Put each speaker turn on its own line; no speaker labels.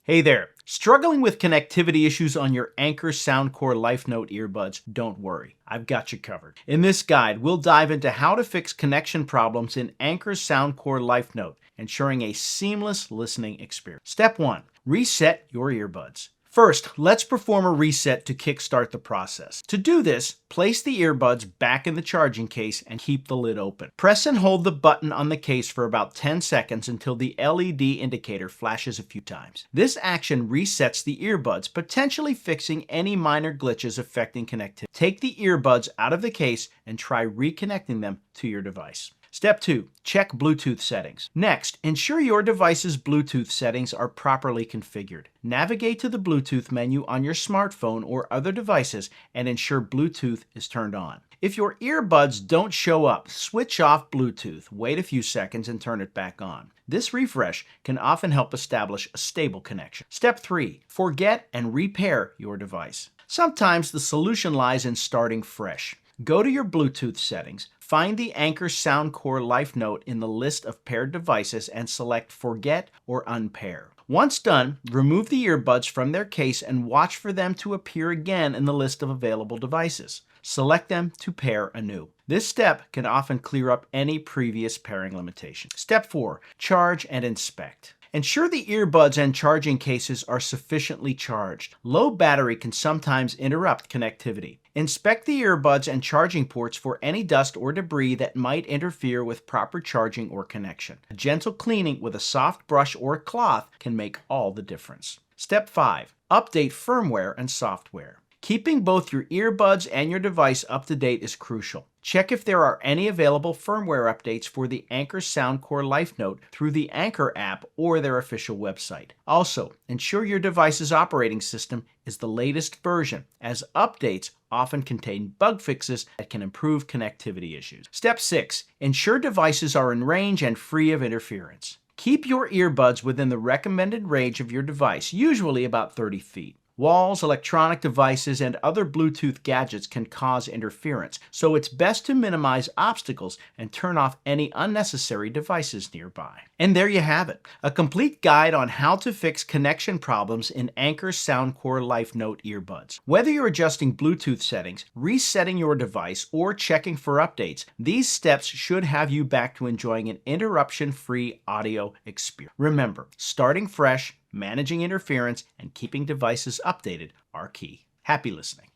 Hey there! Struggling with connectivity issues on your Anker Soundcore Life Note earbuds? Don't worry, I've got you covered. In this guide, we'll dive into how to fix connection problems in Anker Soundcore Life Note, ensuring a seamless listening experience. Step 1. Reset your earbuds. First, let's perform a reset to kickstart the process. To do this, place the earbuds back in the charging case and keep the lid open. Press and hold the button on the case for about 10 seconds until the LED indicator flashes a few times. This action resets the earbuds, potentially fixing any minor glitches affecting connectivity. Take the earbuds out of the case and try reconnecting them to your device. Step 2. Check Bluetooth settings. Next, ensure your device's Bluetooth settings are properly configured. Navigate to the Bluetooth menu on your smartphone or other devices and ensure Bluetooth is turned on. If your earbuds don't show up, switch off Bluetooth, wait a few seconds, and turn it back on. This refresh can often help establish a stable connection. Step 3. Forget and repair your device. Sometimes the solution lies in starting fresh. Go to your Bluetooth settings, find the Anker Soundcore Life Note in the list of paired devices and select Forget or Unpair. Once done, remove the earbuds from their case and watch for them to appear again in the list of available devices. Select them to pair anew. This step can often clear up any previous pairing limitation. Step 4. Charge and inspect. Ensure the earbuds and charging cases are sufficiently charged. Low battery can sometimes interrupt connectivity. Inspect the earbuds and charging ports for any dust or debris that might interfere with proper charging or connection. A gentle cleaning with a soft brush or cloth can make all the difference. Step 5. Update firmware and software. Keeping both your earbuds and your device up to date is crucial. Check if there are any available firmware updates for the Anker Soundcore Life Note through the Anker app or their official website. Also, ensure your device's operating system is the latest version, as updates often contain bug fixes that can improve connectivity issues. Step 6. Ensure devices are in range and free of interference. Keep your earbuds within the recommended range of your device, usually about 30 feet. Walls, electronic devices, and other Bluetooth gadgets can cause interference, so it's best to minimize obstacles and turn off any unnecessary devices nearby. And there you have it, a complete guide on how to fix connection problems in Anker Soundcore Life Note earbuds. Whether you're adjusting Bluetooth settings, resetting your device, or checking for updates, these steps should have you back to enjoying an interruption-free audio experience. Remember, starting fresh, managing interference, and keeping devices updated are key. Happy listening.